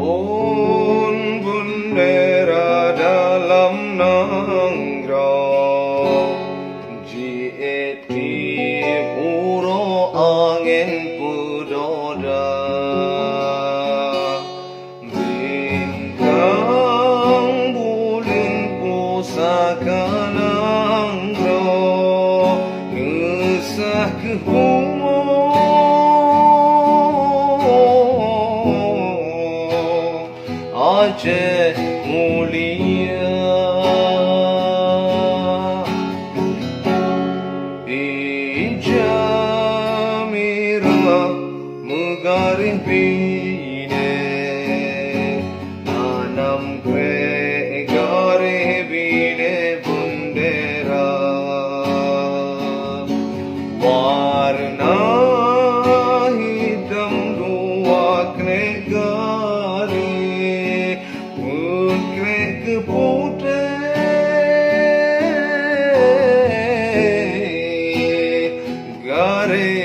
pun bendera dalam nanggrong GET puro angin pudoda bintang bulan pusaka nanggrong ngesah ke Aceh mulia Ijamira megarin pine Nanam kwe gare bine bendera Warna hitam dua knegari putih gare